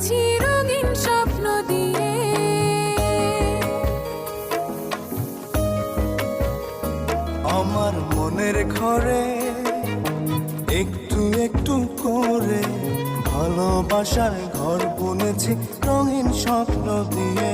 বুনেছি রঙিন স্বপ্ন দিয়ে। আমার মনের ঘরে একটু একটু করে ভালোবাসার ঘর বুনেছি রঙিন স্বপ্ন দিয়ে।